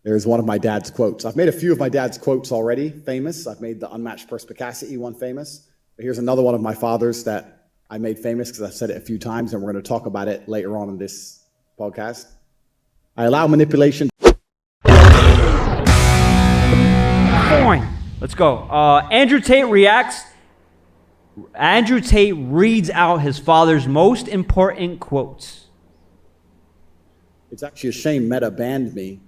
There's one of my dad's quotes. I've made a few of my dad's quotes already famous. I've made the unmatched perspicacity one famous. But here's another one of my father's that I made famous because I've said it a few times, and we're going to talk about it later on in this podcast. I allow manipulation. Fine. Let's go. Andrew Tate reacts. Andrew Tate reads out his father's most important quotes. It's actually a shame Meta banned me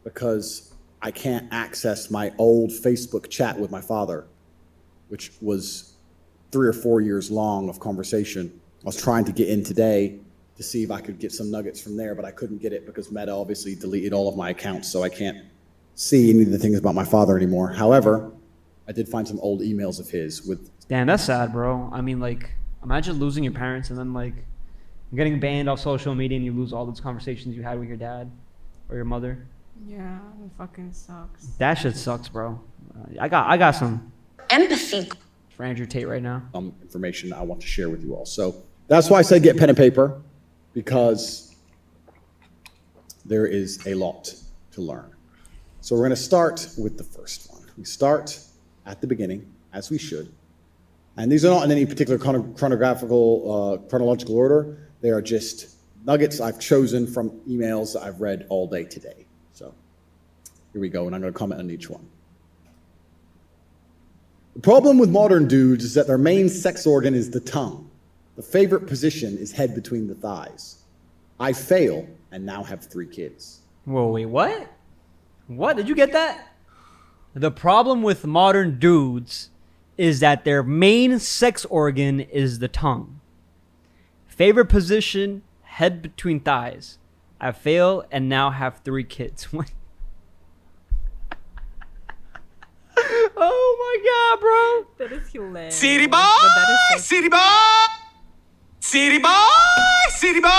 because I can't access my old Facebook chat with my father, which was 3 or 4 years long of conversation. I was trying to get in today to see if I could get some nuggets from there, but I couldn't get it because Meta obviously deleted all of my accounts, so I can't see any of the things about my father anymore. However, I did find some old emails of his with... Damn, that's sad, bro. I mean, like, imagine losing your parents and then, like, getting banned off social media and you lose all those conversations you had with your dad or your mother. Yeah, it fucking sucks. That shit sucks, bro. I got some empathy for Andrew Tate right now. Information that I want to share with you all. So that's why I said get pen and paper, because there is a lot to learn. So we're going to start with the first one. We start at the beginning, as we should. And these are not in any particular chronological order. They are just nuggets I've chosen from emails that I've read all day today. So here we go, and I'm going to comment on each one. The problem with modern dudes is that their main sex organ is the tongue. The favorite position is head between the thighs. I fail and now have 3 kids. Whoa, wait, what? What? Did you get that? The problem with modern dudes is that their main sex organ is the tongue. Favorite position, head between thighs. I fail and now have 3 kids. Oh my God, bro. That is hilarious. City boy, city boy, city boy, city boy.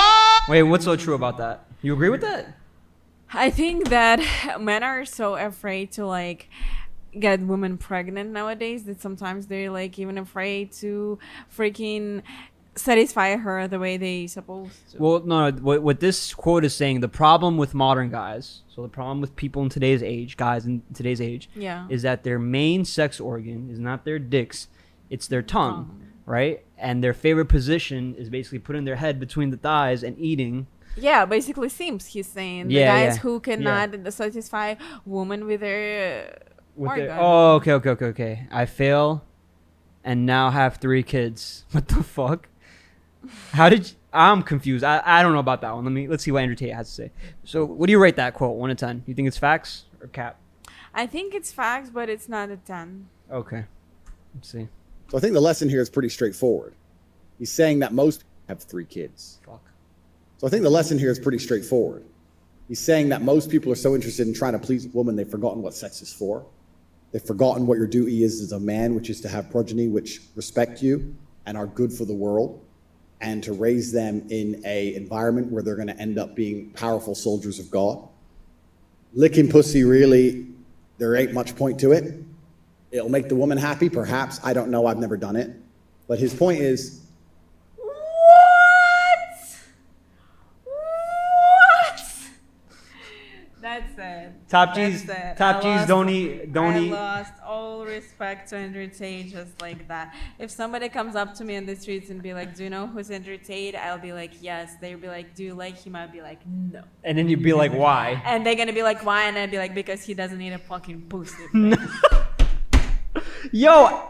Wait, what's so true about that? You agree with that? I think that men are so afraid to like get women pregnant nowadays that sometimes they're like even afraid to freaking satisfy her the way they supposed to. Well, no, what this quote is saying, the problem with modern guys, so the problem with people in today's age, guys in today's age, Yeah. is that their main sex organ is not their dicks, it's their tongue, right? And their favorite position is basically putting their head between the thighs and eating. Yeah, basically seems he's saying the Yeah, guys yeah, who cannot satisfy women with their organ. Oh, okay. I fail and now have 3 kids. What the fuck? How did you, I'm confused. I don't know about that one. Let's see what Andrew Tate has to say. So what do you rate that quote, 1 to 10? You think it's facts or cap? I think it's facts, but it's not a 10. Okay. Let's see. So I think the lesson here is pretty straightforward. He's saying that most have 3 kids. Fuck. So I think the lesson here is pretty straightforward. He's saying that most people are so interested in trying to please a woman, they've forgotten what sex is for. They've forgotten what your duty is as a man, which is to have progeny which respect you and are good for the world, and to raise them in an environment where they're going to end up being powerful soldiers of God. Licking pussy, really, there ain't much point to it. It'll make the woman happy, perhaps. I don't know. I've never done it. But his point is, That's it. Top G's don't eat. I lost all respect to Andrew Tate just like that. If somebody comes up to me in the streets and be like, do you know who's Andrew Tate? I'll be like, yes. They'll be like, do you like him? I'll be like, no. And then you'd be like, why? And they're gonna be like, why? And I'd be like, because he doesn't need a fucking pussy. Yo,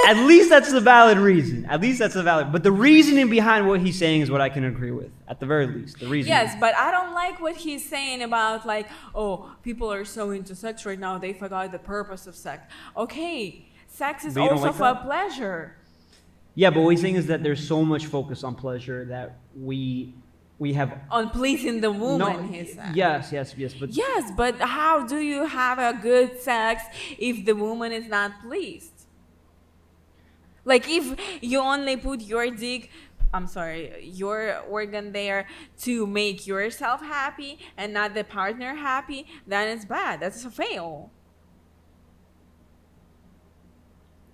at least that's a valid reason. But the reasoning behind what he's saying is what I can agree with. At the very least, the reason. Yes, but I don't like what he's saying about like, oh, people are so into sex right now, they forgot the purpose of sex. Okay, sex is also for pleasure. Yeah, but what he's saying is that there's so much focus on pleasure that we have on pleasing the woman. He said. Yes, but yes, but how do you have a good sex if the woman is not pleased? Like if you only put your organ there to make yourself happy and not the partner happy, then it's bad. That's a fail.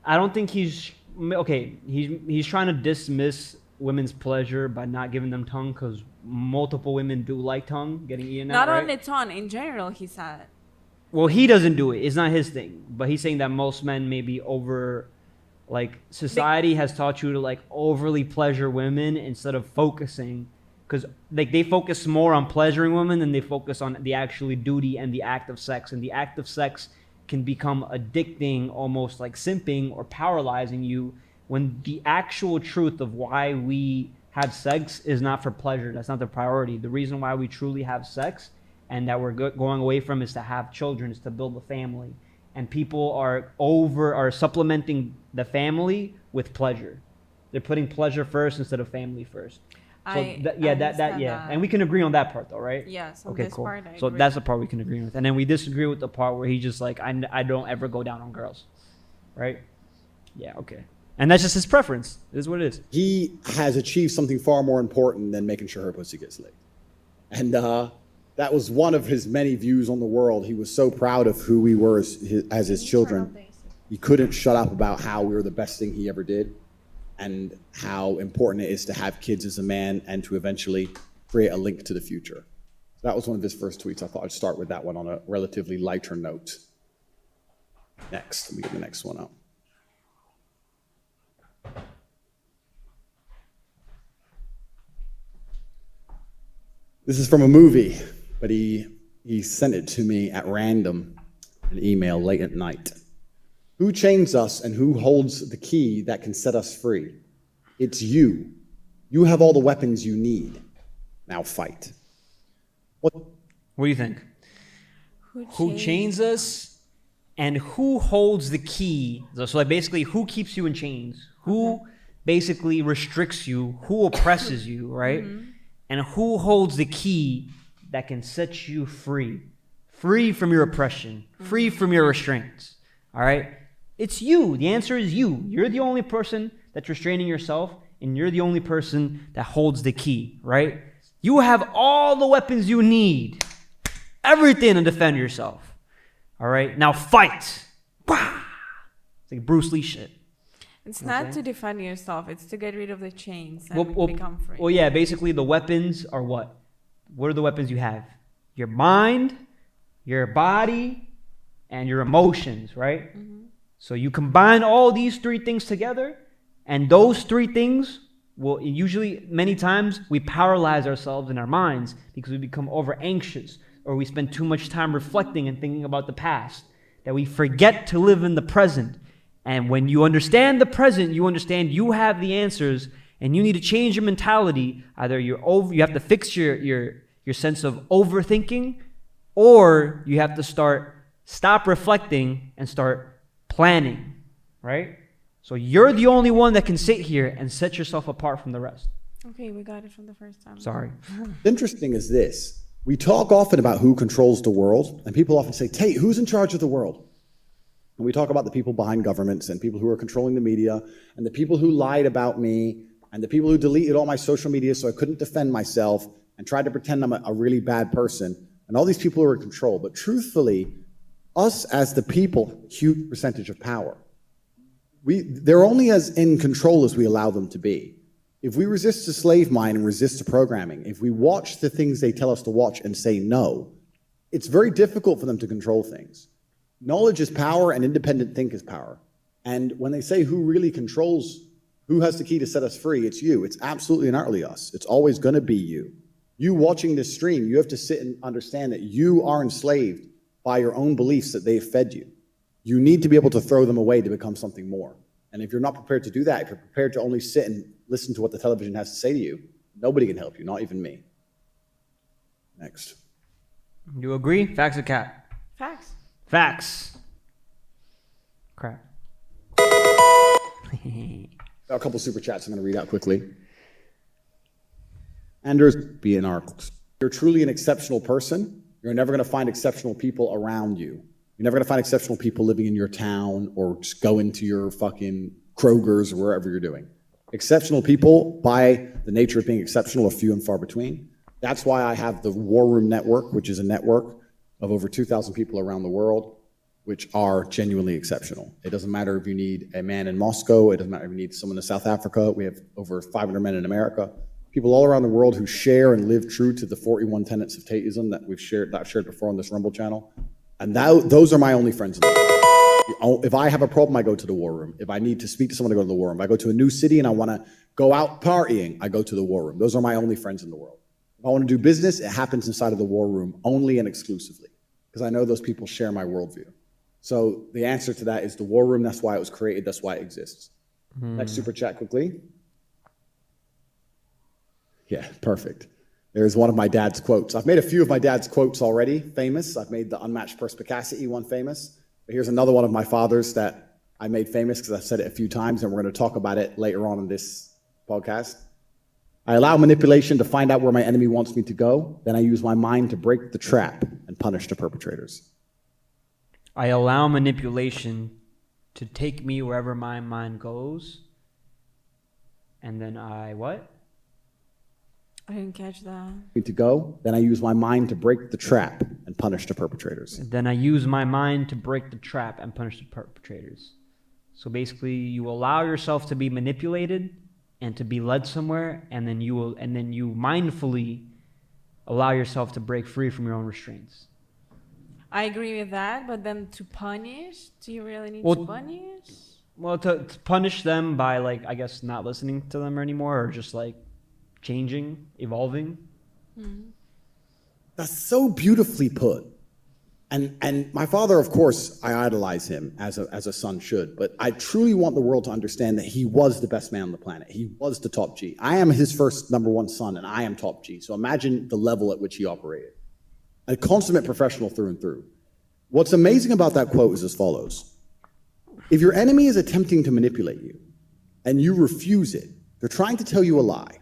I don't think he's trying to dismiss women's pleasure by not giving them tongue, because multiple women do like tongue getting eaten Not out, on right? its own, in general, he said. Well, he doesn't do it. It's not his thing. But he's saying that most men maybe over, like, society has taught you to, like, overly pleasure women instead of focusing. Because, like, they focus more on pleasuring women than they focus on the actually duty and the act of sex. And the act of sex can become addicting, almost like simping or paralyzing you, when the actual truth of why we have sex is not for pleasure. That's not the priority. The reason why we truly have sex and that we're going away from is to have children, is to build a family. And people are supplementing the family with pleasure. They're putting pleasure first instead of family first. So that. And we can agree on that part though, right? Yes, on Okay, this cool. part, I So agree. that's the part we can agree with. And then we disagree with the part where he's just like, I don't ever go down on girls, right? Yeah, okay. And that's just his preference. It is what it is. He has achieved something far more important than making sure her pussy gets laid. And that was one of his many views on the world. He was so proud of who we were as his children. He couldn't shut up about how we were the best thing he ever did and how important it is to have kids as a man and to eventually create a link to the future. That was one of his first tweets. I thought I'd start with that one on a relatively lighter note. Next, let me get the next one up. This is from a movie, but he sent it to me at random, an email late at night. Who chains us and who holds the key that can set us free? It's you. You have all the weapons you need. Now fight. What do you think? Who chains us and who holds the key? So like basically who keeps you in chains? Who basically restricts you? Who oppresses you, right? Mm-hmm. And who holds the key that can set you free? Free from your oppression, free from your restraints, all right? It's you. The answer is you. You're the only person that's restraining yourself, and you're the only person that holds the key, right? You have all the weapons you need, everything to defend yourself, all right? Now fight. It's like Bruce Lee shit. It's not to defend yourself. It's to get rid of the chains and become free. Well, yeah, basically the weapons are what? What are the weapons you have? Your mind, your body, and your emotions, right? Mm-hmm. So you combine all these three things together, and those three things will usually, many times, we paralyze ourselves in our minds because we become over anxious or we spend too much time reflecting and thinking about the past, that we forget to live in the present. And when you understand the present, you understand you have the answers, and you need to change your mentality. Either you have to fix your sense of overthinking, or you have to stop reflecting and start planning, right? So you're the only one that can sit here and set yourself apart from the rest. Okay, we got it from the first time. Sorry. Interesting is this. We talk often about who controls the world, and people often say, Tate, who's in charge of the world? And we talk about the people behind governments and people who are controlling the media and the people who lied about me and the people who deleted all my social media so I couldn't defend myself and tried to pretend I'm a really bad person. And all these people are in control. But truthfully, us as the people, huge percentage of power. They're only as in control as we allow them to be. If we resist the slave mind and resist the programming, if we watch the things they tell us to watch and say no, it's very difficult for them to control things. Knowledge is power and independent think is power. And when they say who really controls, who has the key to set us free, it's you. It's absolutely and utterly us. It's always going to be you. You watching this stream, you have to sit and understand that you are enslaved by your own beliefs that they've fed you. You need to be able to throw them away to become something more. And if you're not prepared to do that, if you're prepared to only sit and listen to what the television has to say to you, nobody can help you, not even me. Next. You agree? Facts or cat? Facts. Facts. Crap. A couple super chats I'm going to read out quickly. Anders BNR. You're truly an exceptional person. You're never going to find exceptional people around you. You're never going to find exceptional people living in your town or just going to your fucking Kroger's or wherever you're doing. Exceptional people, by the nature of being exceptional, are few and far between. That's why I have the War Room Network, which is a network of over 2,000 people around the world, which are genuinely exceptional. It doesn't matter if you need a man in Moscow. It doesn't matter if you need someone in South Africa. We have over 500 men in America. people all around the world who share and live true to the 41 tenets of Tateism that I've shared before on this Rumble channel. And those are my only friends in the world. If I have a problem, I go to the war room. If I need to speak to someone, I go to the war room. If I go to a new city and I want to go out partying, I go to the war room. Those are my only friends in the world. If I want to do business, it happens inside of the war room only and exclusively, because I know those people share my worldview. So the answer to that is the war room. That's why it was created. That's why it exists. Next super chat quickly. Yeah, perfect. There's one of my dad's quotes. I've made a few of my dad's quotes already famous. I've made the unmatched perspicacity one famous. But here's another one of my father's that I made famous because I've said it a few times, and we're going to talk about it later on in this podcast. I allow manipulation to find out where my enemy wants me to go. Then I use my mind to break the trap and punish the perpetrators. I allow manipulation to take me wherever my mind goes. And then I what? I didn't catch that. To go, then I use my mind to break the trap and punish the perpetrators. Then I use my mind to break the trap and punish the perpetrators. So basically, you allow yourself to be manipulated and to be led somewhere, and then you mindfully allow yourself to break free from your own restraints. I agree with that, but then to punish, do you really need to punish? Well, to punish them by, like, I guess not listening to them anymore, or just like changing, evolving. That's so beautifully put. And my father, of course, I idolize him as a son should, but I truly want the world to understand that he was the best man on the planet. He was the top G. I am his first number one son, and I am top G. So imagine the level at which he operated. A consummate professional through and through. What's amazing about that quote is as follows. If your enemy is attempting to manipulate you and you refuse it, they're trying to tell you a lie,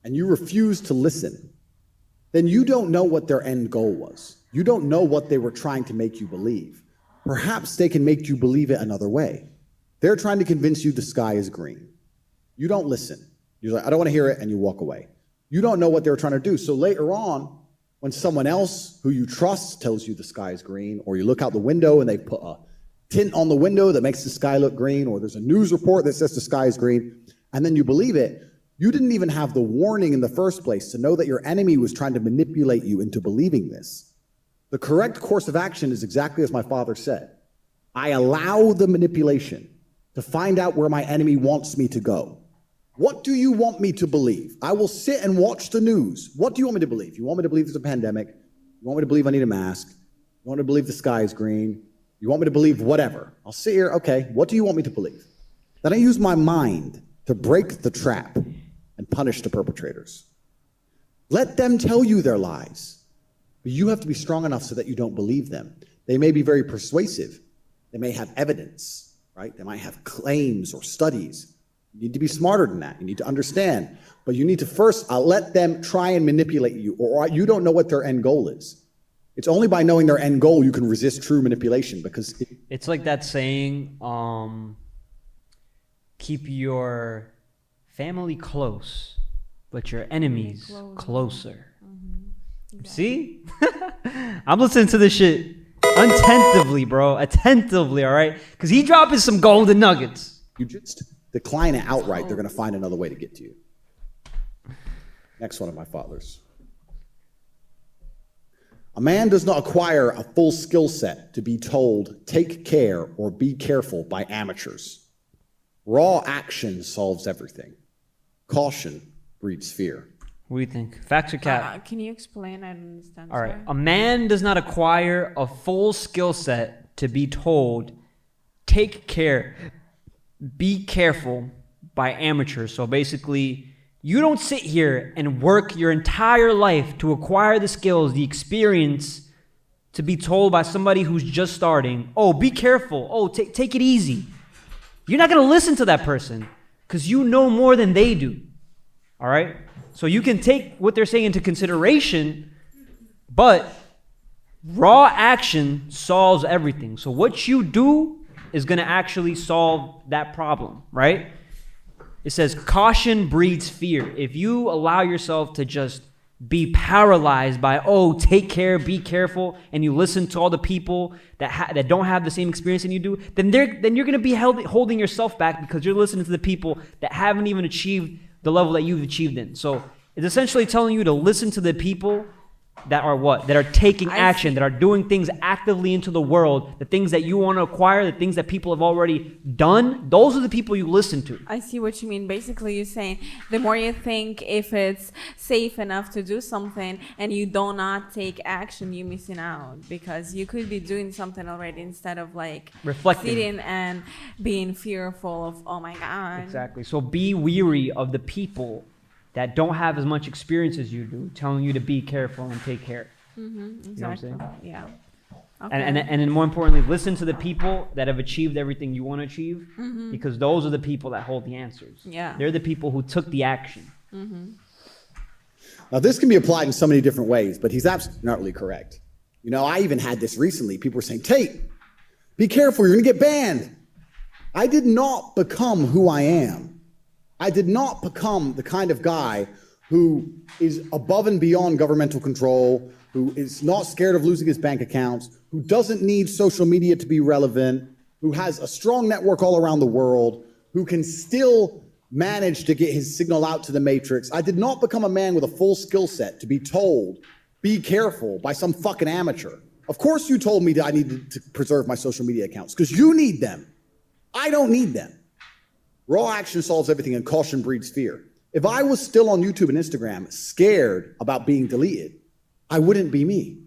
and you refuse to listen, then you don't know what their end goal was. You don't know what they were trying to make you believe. Perhaps they can make you believe it another way. They're trying to convince you the sky is green. You don't listen. You're like, I don't want to hear it, and you walk away. You don't know what they were trying to do. So later on, when someone else who you trust tells you the sky is green, or you look out the window and they put a tint on the window that makes the sky look green, or there's a news report that says the sky is green, and then you believe it, you didn't even have the warning in the first place to know that your enemy was trying to manipulate you into believing this. The correct course of action is exactly as my father said. I allow the manipulation to find out where my enemy wants me to go. What do you want me to believe? I will sit and watch the news. What do you want me to believe? You want me to believe there's a pandemic? You want me to believe I need a mask? You want me to believe the sky is green? You want me to believe whatever? I'll sit here, okay, what do you want me to believe? Then I use my mind to break the trap and punish the perpetrators. Let them tell you their lies. But you have to be strong enough so that you don't believe them. They may be very persuasive. They may have evidence, right? They might have claims or studies. You need to be smarter than that. You need to understand. But you need to first let them try and manipulate you, or you don't know what their end goal is. It's only by knowing their end goal you can resist true manipulation, because it's like that saying, keep your family close, but your enemies closer. Exactly. See? I'm listening to this shit attentively, bro. Attentively, all right? Because he dropping some golden nuggets. You just decline it outright, they're going to find another way to get to you. Next one of my fathers. A man does not acquire a full skill set to be told, take care or be careful by amateurs. Raw action solves everything. Caution breeds fear. What do you think? Facts or cap? Can you explain? I don't understand. All right. A man does not acquire a full skill set to be told, take care, be careful by amateurs. So basically, you don't sit here and work your entire life to acquire the skills, the experience, to be told by somebody who's just starting, oh, be careful. Oh, take it easy. You're not going to listen to that person because you know more than they do. All right? So you can take what they're saying into consideration, but raw action solves everything. So what you do is going to actually solve that problem, right? It says caution breeds fear. If you allow yourself to just be paralyzed by, oh, take care, be careful, and you listen to all the people that don't have the same experience than you do, then you're going to be holding yourself back because you're listening to the people that haven't even achieved the level that you've achieved in. So It's essentially telling you to listen to the people that are what? That are taking action, that are doing things actively into the world, the things that you want to acquire, the things that people have already done. Those are the people you listen to. I see what you mean. Basically, you're saying the more you think if it's safe enough to do something and you do not take action, you're missing out because you could be doing something already instead of like Reflecting. sitting and being fearful of, oh my God. Exactly. So be weary of the people that don't have as much experience as you do, telling you to be careful and take care. Exactly. You know what I'm saying? Yeah. Okay. And then more importantly, listen to the people that have achieved everything you want to achieve, because those are the people that hold the answers. Yeah. They're the people who took the action. Now, this can be applied in so many different ways, but he's absolutely not really correct. You know, I even had this recently. People were saying, Tate, be careful, you're going to get banned. I did not become who I am. I did not become the kind of guy who is above and beyond governmental control, who is not scared of losing his bank accounts, who doesn't need social media to be relevant, who has a strong network all around the world, who can still manage to get his signal out to the matrix. I did not become a man with a full skill set to be told, be careful, by some fucking amateur. Of course you told me that I needed to preserve my social media accounts, because you need them. I don't need them. Raw action solves everything and caution breeds fear. If I was still on YouTube and Instagram scared about being deleted, I wouldn't be me.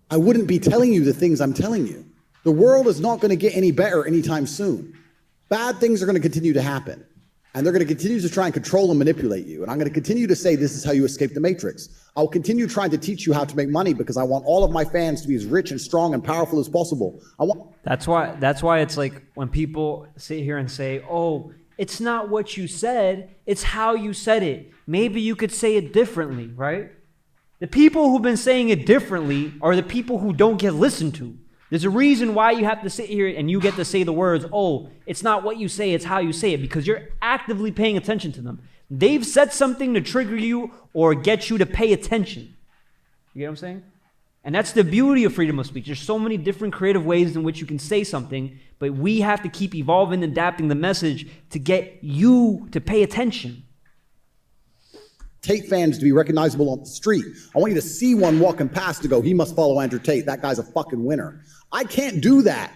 I wouldn't be telling you the things I'm telling you. The world is not going to get any better anytime soon. Bad things are going to continue to happen. And they're going to continue to try and control and manipulate you. And I'm going to continue to say this is how you escape the matrix. I'll continue trying to teach you how to make money because I want all of my fans to be as rich and strong and powerful as possible. That's why it's like when people sit here and say, oh, it's not what you said, it's how you said it. Maybe you could say it differently, right? The people who've been saying it differently are the people who don't get listened to. There's a reason why you have to sit here and you get to say the words, oh, it's not what you say, it's how you say it, because you're actively paying attention to them. They've said something to trigger you or get you to pay attention. You get what I'm saying? And that's the beauty of freedom of speech. There's so many different creative ways in which you can say something, but we have to keep evolving and adapting the message to get you to pay attention. Tate fans to be recognizable on the street. I want you to see one walking past to go, he must follow Andrew Tate. That guy's a fucking winner. I can't do that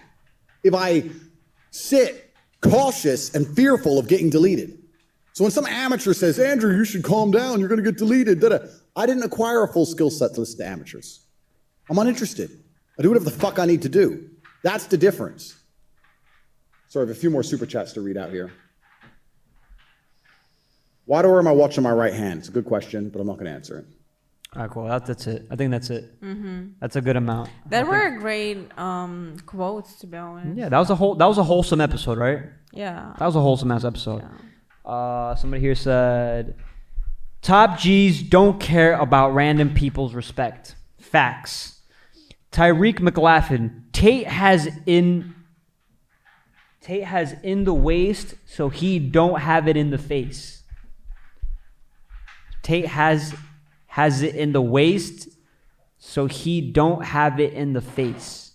if I sit cautious and fearful of getting deleted. So when some amateur says, Andrew, you should calm down, you're going to get deleted, I didn't acquire a full skill set to listen to amateurs. I'm uninterested. I do whatever the fuck I need to do. That's the difference. So I have a few more super chats to read out here. Why do I wear my watch on my right hand? It's a good question, but I'm not going to answer it. All right, cool. That's it. I think that's it. That's a good amount. That were great quotes, to be honest. Yeah, that was a wholesome episode, right? Yeah. That was a wholesome ass episode. Somebody here said, top G's don't care about random people's respect. Facts. Tyreek McLaughlin, Tate has in the waist, so he don't have it in the face. Tate has it in the waist, so he don't have it in the face.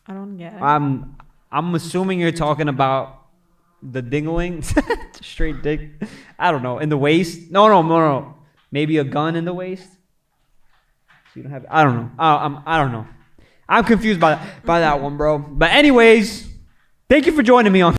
I don't get it. I'm assuming you're talking about the dingling, straight dick. I don't know, in the waist. No. Maybe a gun in the waist. So you don't have. I don't know. I don't know. I'm confused by that one, bro. But anyways, thank you for joining me on.